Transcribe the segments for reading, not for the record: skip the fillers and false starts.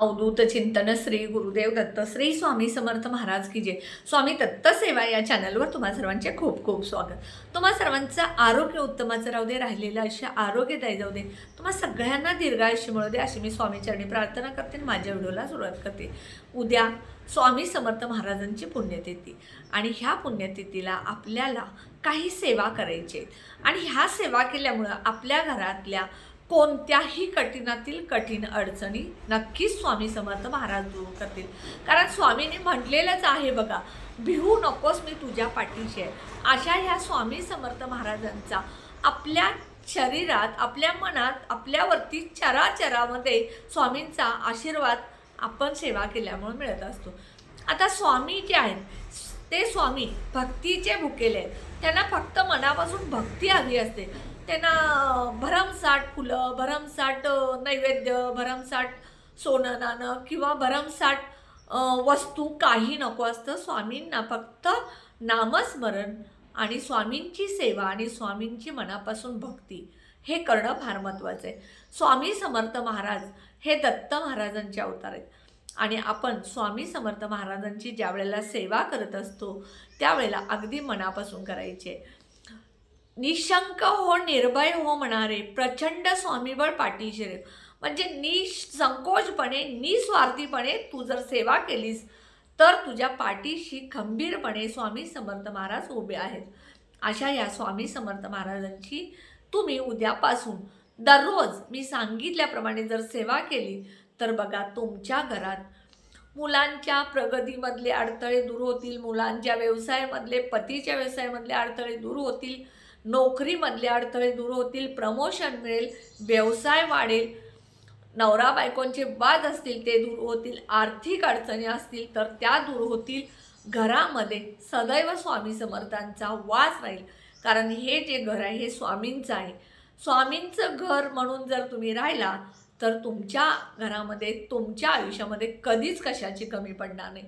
अवधूत चिंतन श्री गुरुदेव दत्त श्री स्वामी समर्थ महाराज की जय. स्वामी दत्त सेवा या चॅनलवर तुम्हा सर्वांचे खूप खूप स्वागत. तुम्हा सर्वांचं आरोग्य उत्तमाचं राहू दे, राहिलेलं आयुष्य आरोग्यदायी जाऊ दे, तुम्हा सगळ्यांना दीर्घायुष्य मिळू दे अशी मी स्वामीचरणी प्रार्थना करते. माझ्या व्हिडिओला सुरुवात करते. उद्या स्वामी समर्थ महाराजांची पुण्यतिथी आणि ह्या पुण्यतिथीला आपल्याला काही सेवा करायची आहेत आणि ह्या सेवा केल्यामुळं आपल्या घरातल्या कोणत्याही कठीणातील कठीण अडचणी नक्कीच स्वामी समर्थ महाराज दूर करतील. कारण स्वामींनी म्हटलेलंच आहे बघा, भिवू नकोस मी तुझ्या पाठीशी आहे. अशा ह्या स्वामी समर्थ महाराजांचा आपल्या शरीरात, आपल्या मनात, आपल्यावरती चराचरामध्ये स्वामींचा आशीर्वाद आपण सेवा केल्यामुळे मिळत असतो. आता स्वामी जे आहेत ते स्वामी भक्तीचे भुकेले आहेत. त्यांना फक्त मनापासून भक्ती हवी असते. त्यांना भरमसाठ फुलं, भरमसाठ नैवेद्य, भरमसाठ सोनं नाणं किंवा भरमसाठ वस्तू काही नको असतं. स्वामींना फक्त नामस्मरण आणि स्वामींची सेवा आणि स्वामींची मनापासून भक्ती हे करणं फार महत्त्वाचं आहे. स्वामी समर्थ महाराज हे दत्त महाराजांचे अवतार आहेत आणि आपण स्वामी समर्थ महाराजांची ज्या वेळेला सेवा करत असतो त्यावेळेला अगदी मनापासून करायचे. निशंक हो, निर्भय हो म्हणणारे प्रचंड स्वामीबळ पाठीशी रे. म्हणजे निसंकोचपणे, निस्वार्थीपणे तू जर सेवा केलीस तर तुझ्या पाठीशी खंबीरपणे स्वामी समर्थ महाराज उभे आहेत. अशा या स्वामी समर्थ महाराजांची तुम्ही उद्यापासून दररोज मी सांगितल्याप्रमाणे जर सेवा केली तर बघा, तुमच्या घरात मुलांच्या प्रगतीमधले अडथळे दूर होतील, मुलांच्या व्यवसायामधले, पतीच्या व्यवसायामधले अडथळे दूर होतील, नोकरीमधले अडथळे दूर होतील, प्रमोशन मिळेल, व्यवसाय वाढेल, नवरा बायकोंचे वाद असतील ते दूर होतील, आर्थिक अडचणी असतील तर त्या दूर होतील. घरामध्ये सदैव स्वामी समर्थांचा वास राहील. कारण हे जे घर आहे हे स्वामींचं आहे. स्वामींचं घर म्हणून जर तुम्ही राहिला तर तुमच्या घरामध्ये, तुमच्या आयुष्यामध्ये कधीच कशाची कमी पडणार नाही.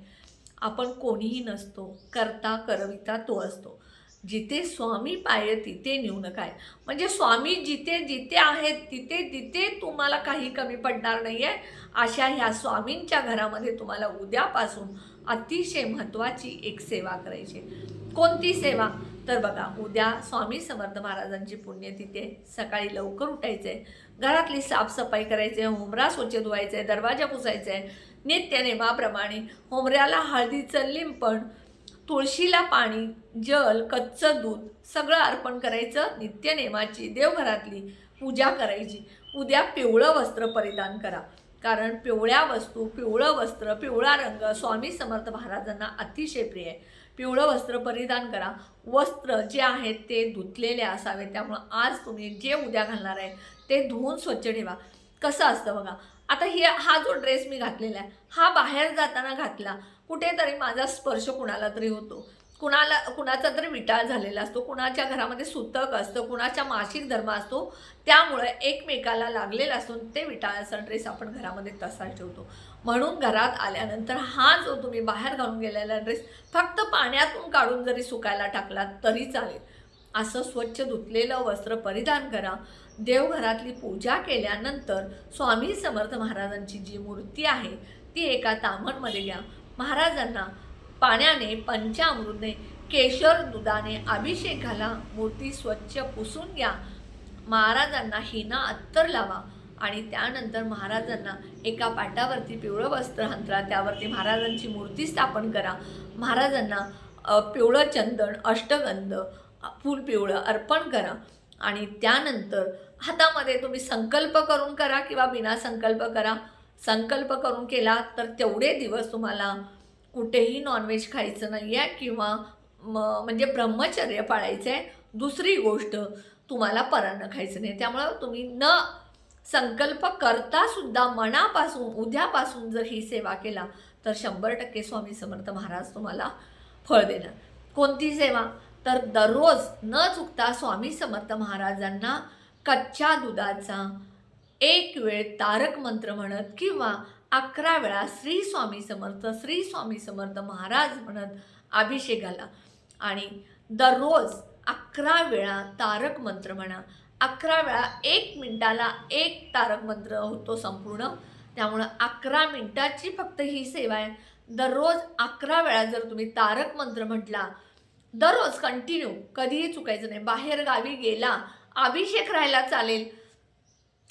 आपण कोणीही नसतो, करता करविता तो असतो. जिथे स्वामी पाय तिथे नेऊ काय. म्हणजे स्वामी जिथे जिथे आहेत तिथे तिथे तुम्हाला काही कमी पडणार नाही आहे. अशा ह्या स्वामींच्या घरामध्ये तुम्हाला उद्यापासून अतिशय महत्त्वाची एक सेवा करायची. कोणती सेवा तर बघा, उद्या स्वामी समर्थ महाराजांची पुण्यतिथी आहे. सकाळी लवकर उठायचं आहे, घरातली साफसफाई करायची आहे, होमरा स्वच्छ धुवायचं आहे, दरवाजा पुसायचा आहे, नित्यनेमाप्रमाणे होमऱ्याला हळदीचं लिंपण, तुळशीला पाणी, जल, कच्चं दूध सगळं अर्पण करायचं. नित्यनेमाची देवघरातली पूजा करायची. उद्या पिवळं वस्त्र परिधान करा. कारण पिवळ्या वस्तू, पिवळं वस्त्र, पिवळा रंग स्वामी समर्थ महाराजांना अतिशय प्रिय आहे. पिवळं वस्त्र परिधान करा. वस्त्र जे आहेत ते धुतलेले असावे. त्यामुळं आज तुम्ही जे उद्या घालणार आहे ते धुवून स्वच्छ ठेवा. कसं असतं बघा, आता हा जो ड्रेस मी घातलेला आहे हा बाहेर जाताना घातला, कुठेतरी माझा स्पर्श कुणाला तरी होतो, कुणाचा तरी विटाळ झालेला असतो, कुणाच्या घरामध्ये सुतक असतं, कुणाच्या मासिक धर्म असतो, त्यामुळे एकमेकाला लागलेला असून ते विटाळाचा ड्रेस आपण घरामध्ये तसाच ठेवतो. म्हणून घरात आल्यानंतर हा जो तुम्ही बाहेर घालून गेलेला ड्रेस फक्त पाण्यातून काढून जरी सुकायला टाकला तरी चालेल. असं स्वच्छ धुतलेलं वस्त्र परिधान करा. देवघरातली पूजा केल्यानंतर स्वामी समर्थ महाराजांची जी मूर्ती आहे ती एका ताम्हणमध्ये घ्या. महाराजांना पाण्याने, पंचामृतने, केशर दुधाने अभिषेक घाला. मूर्ती स्वच्छ पुसून घ्या. महाराजांना हिना अत्तर लावा आणि त्यानंतर महाराजांना एका पाटावरती पिवळं वस्त्र अंथरा. त्यावरती महाराजांची मूर्ती स्थापन करा. महाराजांना पिवळं चंदन, अष्टगंध, फूल पिवळं अर्पण करा आणि त्यानंतर हातामध्ये तुम्ही संकल्प करून करा किंवा बिना संकल्प करा. संकल्प करून केला तर तेवढे दिवस तुम्हाला कुठेही नॉनव्हेज खायचं नाही आहे किंवा म्हणजे ब्रह्मचर्य पाळायचं आहे. दुसरी गोष्ट, तुम्हाला परान्न खायचं नाही. त्यामुळं तुम्ही न संकल्प करतासुद्धा मनापासून उद्यापासून जर ही सेवा केला तर 100% स्वामी समर्थ महाराज तुम्हाला फळ देणार. कोणती सेवा तर दररोज न चुकता स्वामी समर्थ महाराजांना कच्च्या दुधाचा एक वेळ तारक मंत्र म्हणत किंवा 11 वेळा श्री स्वामी समर्थ, श्री स्वामी समर्थ महाराज म्हणत अभिषेक घाला आणि दररोज 11 वेळा तारक मंत्र म्हणा. 11 वेळा 1 मिनिटाला एक तारक मंत्र होतो संपूर्ण. त्यामुळं 11 मिनिटाची फक्त ही सेवा आहे. दररोज 11 वेळा जर तुम्ही तारक मंत्र म्हटला, दररोज कंटिन्यू, कधीही चुकायचं नाही. बाहेर गावी गेला, अभिषेक राहायला चालेल.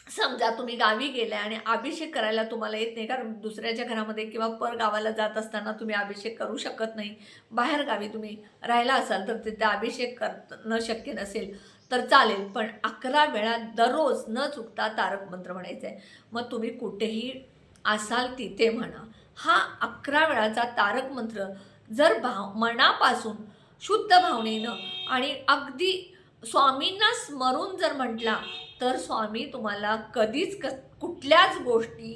समजा तुम्ही गावी गेलाय आणि अभिषेक करायला तुम्हाला येत नाही, कारण दुसऱ्याच्या घरामध्ये किंवा परगावाला जात असताना तुम्ही अभिषेक करू शकत नाही. बाहेर गावी तुम्ही राहिला असाल तर तिथे अभिषेक करणं शक्य नसेल तर चालेल, पण 11 वेळा दररोज न चुकता तारक मंत्र म्हणायचं आहे. मग तुम्ही कुठेही असाल तिथे म्हणा. हा 11 वेळाचा तारक मंत्र जर मनापासून शुद्ध भावनेनं आणि अगदी स्वामींना स्मरून जर म्हटला, तर स्वामी तुम्हाला कधीच कुठल्याच गोष्टी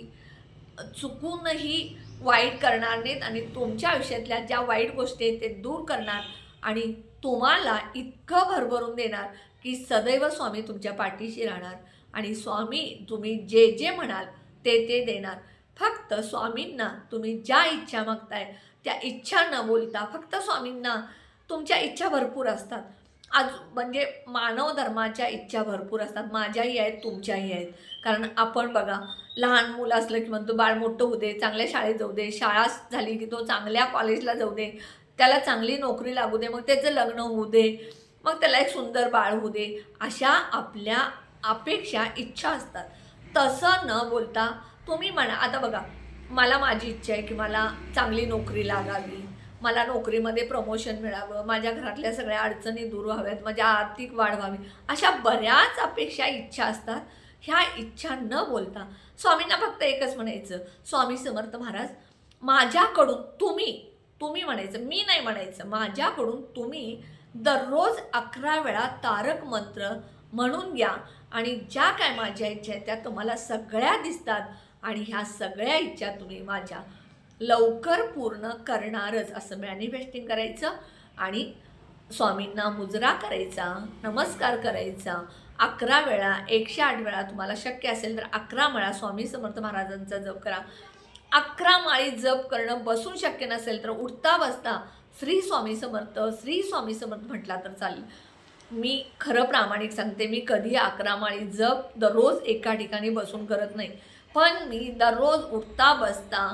चुकूनही वाईट करणार नाहीत आणि तुमच्या आयुष्यातल्या ज्या वाईट गोष्टी आहेत ते दूर करणार आणि तुम्हाला इतकं भरभरून देणार की सदैव स्वामी तुमच्या पाठीशी राहणार आणि स्वामी तुम्ही जे जे म्हणाल ते ते देणार. फक्त स्वामींना तुम्ही ज्या इच्छा मागताय त्या इच्छा न बोलता, फक्त स्वामींना तुमच्या इच्छा भरपूर असतात. म्हणजे मानव धर्माच्या इच्छा भरपूर असतात, माझ्याही आहेत, तुमच्याही आहेत. कारण आपण बघा, लहान मुलं असलं की म्हणतो बाळ मोठं होऊ दे, चांगल्या शाळेत जाऊ दे, शाळा झाली की तो चांगल्या कॉलेजला जाऊ दे, त्याला चांगली नोकरी लागू दे, मग त्याचं लग्न होऊ दे, मग त्याला एक सुंदर बाळ होऊ दे. अशा आपल्या अपेक्षा, इच्छा असतात. तसं न बोलता तुम्ही म्हणा, आता बघा, मला माझी इच्छा आहे की मला चांगली नोकरी लागावी, मला नोकरीमध्ये प्रमोशन मिळावं, माझ्या घरातल्या सगळ्या अडचणी दूर व्हाव्यात, माझ्या आर्थिक वाढ व्हावी, अशा बऱ्याच अपेक्षा, इच्छा असतात. ह्या इच्छा न बोलता स्वामींना फक्त एकच म्हणायचं, स्वामी समर्थ महाराज, माझ्याकडून तुम्ही म्हणायचं, मी नाही म्हणायचं, माझ्याकडून तुम्ही दररोज 11 वेळा तारक मंत्र म्हणून घ्या आणि ज्या काय माझ्या इच्छा आहेत त्या तुम्हाला सगळ्या दिसतात आणि ह्या सगळ्या इच्छा तुम्ही माझ्या लवकर पूर्ण करणारच, असं मॅनिफेस्टिंग करायचं आणि स्वामींना मुजरा करायचा, नमस्कार करायचा. 11 वेळा, 108 वेळा तुम्हाला शक्य असेल तर 11 वेळा स्वामी समर्थ महाराजांचा जप करा. 11 माळी जप करणं बसून शक्य नसेल तर उठता बसता श्री स्वामी समर्थ, श्री स्वामी समर्थ म्हटला तर चालेल. मी खरं प्रामाणिक सांगते, मी कधी 11 माळी जप दररोज एका ठिकाणी बसून करत नाही, पण मी दररोज उठता बसता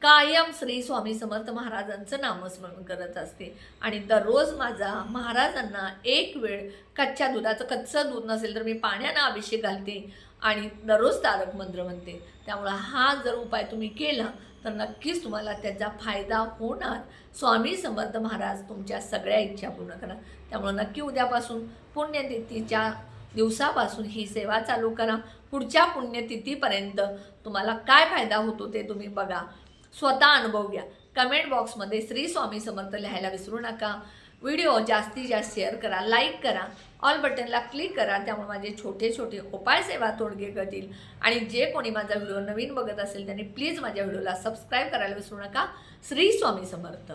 कायम श्री स्वामी समर्थ महाराजांचं नामस्मरण करत असते आणि दररोज माझा महाराजांना एक वेळ कच्च्या दुधाचं, कच्चं दूध नसेल तर मी पाण्यानं अभिषेक घालते आणि दररोज तारक मंत्र म्हणते. त्यामुळं हा जर उपाय तुम्ही केला तर नक्कीच तुम्हाला त्याचा फायदा होणार. स्वामी समर्थ महाराज तुमच्या सगळ्या इच्छा पूर्ण करा. त्यामुळं नक्की उद्यापासून पुण्यतिथीच्या दिवसापासून ही सेवा चालू करा. पुढच्या पुण्यतिथीपर्यंत तुम्हाला काय फायदा होतो ते तुम्ही बघा, स्वतः अनुभव घ्या. कमेंट बॉक्समध्ये श्री स्वामी समर्थ लिहायला विसरू नका. व्हिडिओ जास्तीत जास्त शेअर करा, लाईक करा, ऑल बटनला क्लिक करा. त्यामुळे माझे छोटे छोटे उपाय सेवा तोडगे करतील आणि जे कोणी माझा व्हिडिओ नवीन बघत असेल त्यांनी प्लीज माझ्या व्हिडिओला सबस्क्राईब करायला विसरू नका. श्री स्वामी समर्थ.